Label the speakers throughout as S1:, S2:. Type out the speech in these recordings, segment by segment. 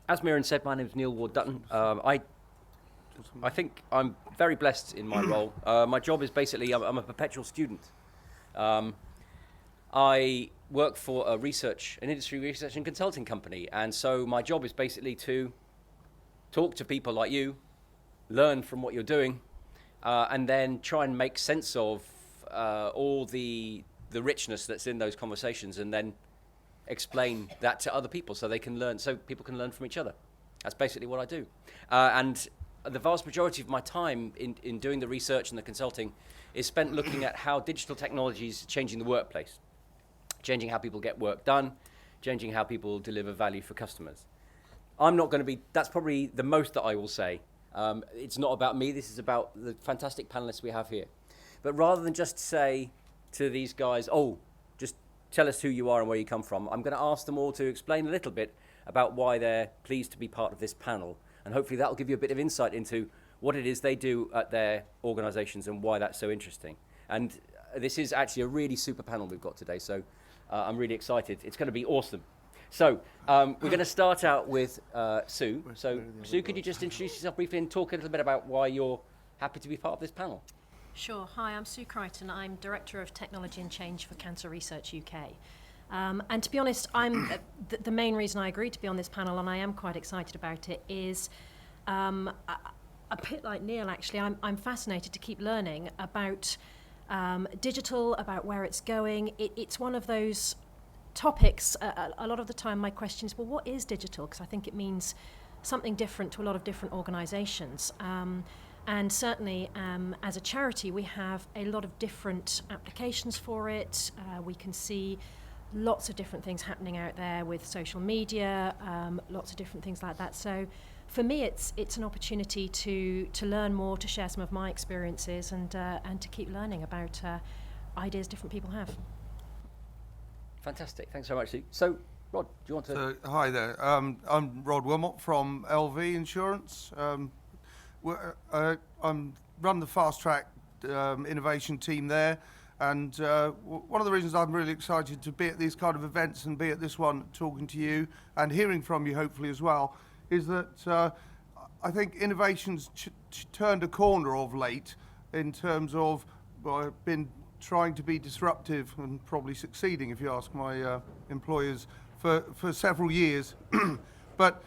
S1: As Mirren said, my name is Neil Ward-Dutton. I think I'm very blessed in my role. My job is basically, I'm a perpetual student. I work for an industry research and consulting company, and so my job is basically to talk to people like you, learn from what you're doing, and then try and make sense of all the richness that's in those conversations, and then explain that to other people so people can learn from each other. That's basically what I do. And the vast majority of my time in doing the research and the consulting is spent looking at how digital technology is changing the workplace, changing how people get work done, changing how people deliver value for customers. That's probably the most that I will say. It's not about me, this is about the fantastic panelists we have here. But rather than just say to these guys, just tell us who you are and where you come from, I'm going to ask them all to explain a little bit about why they're pleased to be part of this panel. And hopefully that'll give you a bit of insight into what it is they do at their organizations and why that's so interesting. And this is actually a really super panel we've got today, so I'm really excited. It's going to be awesome. So we're going to start out with Sue. So Sue, could you just introduce yourself briefly and talk a little bit about why you're happy to be part of this panel?
S2: Sure. Hi, I'm Sue Crichton. I'm Director of Technology and Change for Cancer Research UK. And to be honest, I'm the main reason I agreed to be on this panel, and I am quite excited about it, is a bit like Neil, actually. I'm fascinated to keep learning about digital, about where it's going. It's one of those topics. A lot of the time my question is, well, what is digital? Because I think it means something different to a lot of different organisations. And certainly, as a charity, we have a lot of different applications for it. We can see lots of different things happening out there with social media, lots of different things like that. So for me, it's an opportunity to learn more, to share some of my experiences, and to keep learning about ideas different people have.
S1: Fantastic. Thanks very much, Sue. So, Rod, do you want to...
S3: Hi there. I'm Rod Wilmot from LV Insurance. I'm run the Fast Track innovation team there, and one of the reasons I'm really excited to be at these kind of events and be at this one talking to you and hearing from you hopefully as well is that I think innovation's turned a corner of late in terms of been trying to be disruptive and probably succeeding, if you ask my employers, for several years. But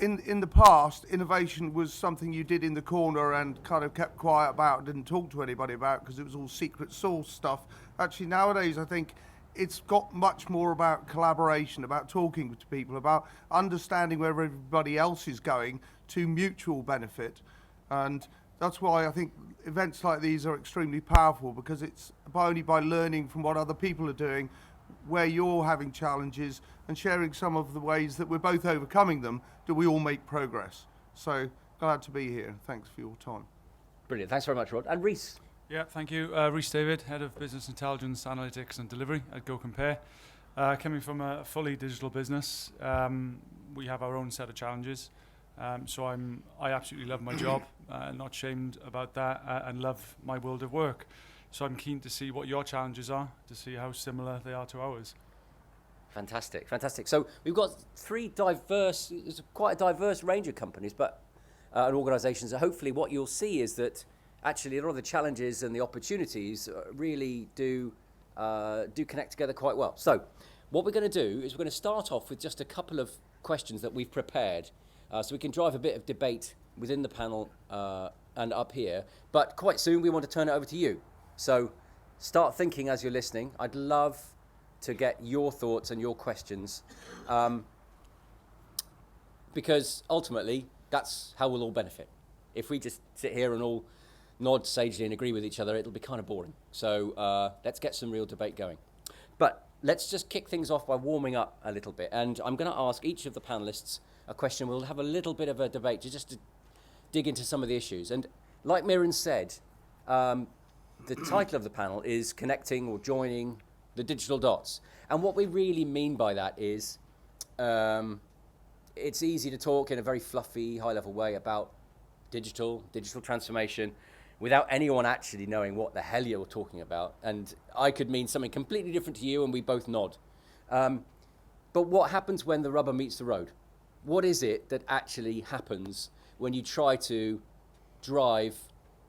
S3: in the past, innovation was something you did in the corner and kind of kept quiet about, didn't talk to anybody about because it was all secret sauce stuff. Actually, nowadays, I think it's got much more about collaboration, about talking to people, about understanding where everybody else is going to mutual benefit. And that's why I think events like these are extremely powerful, because it's only by learning from what other people are doing, where you're having challenges, and sharing some of the ways that we're both overcoming them, do we all make progress. So glad to be here. Thanks for your time.
S1: Brilliant. Thanks very much, Rod. And Rhys.
S4: Yeah, thank you. Rhys David, Head of Business Intelligence, Analytics and Delivery at GoCompare. Coming from a fully digital business, we have our own set of challenges. So I absolutely love my job, not shamed about that, and love my world of work. So I'm keen to see what your challenges are, to see how similar they are to ours.
S1: Fantastic, fantastic. So we've got it's quite a diverse range of companies and organisations. So hopefully what you'll see is that actually a lot of the challenges and the opportunities really do connect together quite well. So what we're going to do is we're going to start off with just a couple of questions that we've prepared so we can drive a bit of debate within the panel and up here. But quite soon we want to turn it over to you. So start thinking as you're listening. I'd love to get your thoughts and your questions, because ultimately that's how we'll all benefit. If we just sit here and all nod sagely and agree with each other, it'll be kind of boring. So let's get some real debate going. But let's just kick things off by warming up a little bit. And I'm going to ask each of the panelists a question. We'll have a little bit of a debate just to dig into some of the issues. And like Mirren said, the title of the panel is Connecting or Joining the Digital Dots. And what we really mean by that is it's easy to talk in a very fluffy, high-level way about digital transformation without anyone actually knowing what the hell you're talking about. And I could mean something completely different to you and we both nod. But what happens when the rubber meets the road? what is it that actually happens when you try to drive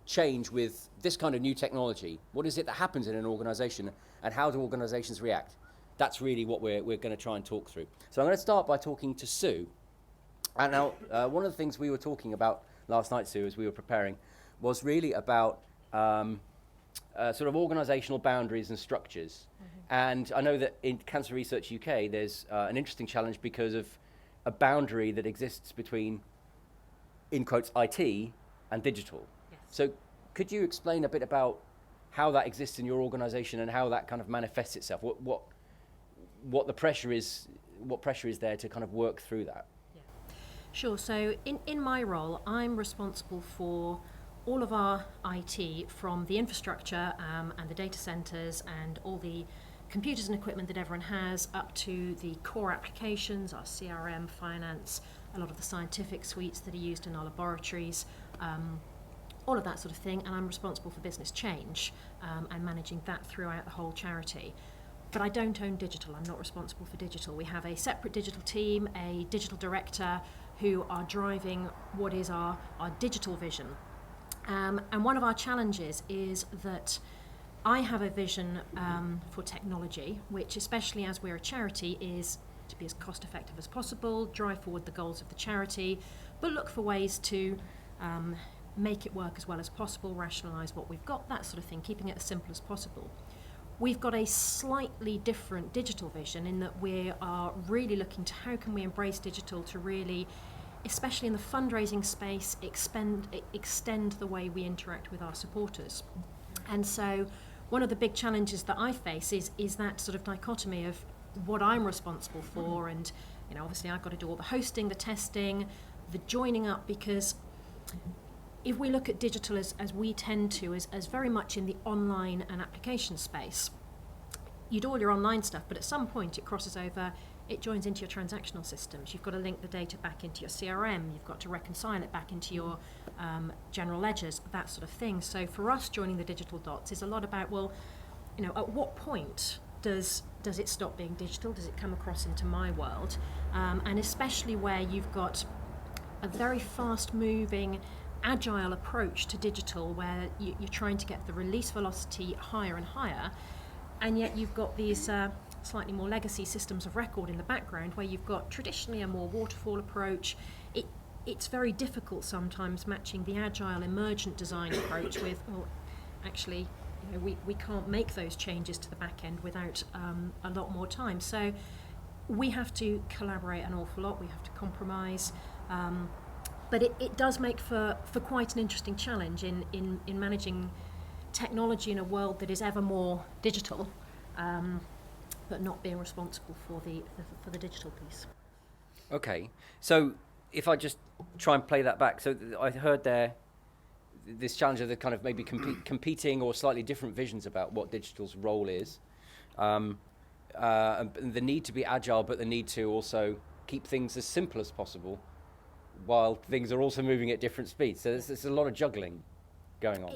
S1: change with this kind of new technology? What is it that happens in an organization, and how do organizations react? That's really what we're going to try and talk through. So I'm going to start by talking to Sue. And now, one of the things we were talking about last night, Sue, as we were preparing, was really about sort of organizational boundaries and structures. And I know that in Cancer Research UK, there's an interesting challenge because of a boundary that exists between, in quotes, IT and digital.
S2: Yes.
S1: So could you explain a bit about how that exists in your organization and how that kind of manifests itself? What the pressure is, what pressure is there to kind of work through that?
S2: Sure. So in my role, I'm responsible for all of our IT, from the infrastructure and the data centers and all the computers and equipment that everyone has, up to the core applications, our CRM, finance, a lot of the scientific suites that are used in our laboratories, all of that sort of thing. And I'm responsible for business change and managing that throughout the whole charity. But I don't own digital. I'm not responsible for digital. We have a separate digital team, a digital director, who are driving what is our digital vision. And one of our challenges is that I have a vision for technology, which, especially as we're a charity, is to be as cost effective as possible, drive forward the goals of the charity, but look for ways to make it work as well as possible, rationalise what we've got, that sort of thing, keeping it as simple as possible. We've got a slightly different digital vision in that we are really looking to how can we embrace digital to really, especially in the fundraising space, extend the way we interact with our supporters. And so one of the big challenges that I face is that sort of dichotomy of what I'm responsible for, and obviously I've got to do all the hosting, the testing, the joining up, because if we look at digital as we tend to, as very much in the online and application space, you do all your online stuff, but at some point it crosses over, it joins into your transactional systems. You've got to link the data back into your CRM, you've got to reconcile it back into your general ledgers, that sort of thing. So for us, joining the digital dots is a lot about, well, at what point does it stop being digital? Does it come across into my world? And especially where you've got a very fast-moving, agile approach to digital, where you're trying to get the release velocity higher and higher, and yet you've got these slightly more legacy systems of record in the background, where you've got traditionally a more waterfall approach. It's very difficult sometimes matching the agile emergent design approach with, well, actually, we can't make those changes to the back end without a lot more time. So we have to collaborate an awful lot, we have to compromise. But it does make for quite an interesting challenge in managing technology in a world that is ever more digital, but not being responsible for the digital piece.
S1: Okay, so if I just try and play that back, so I heard there this challenge of the kind of maybe competing or slightly different visions about what digital's role is, and the need to be agile, but the need to also keep things as simple as possible, while things are also moving at different speeds. So there's a lot of juggling going on.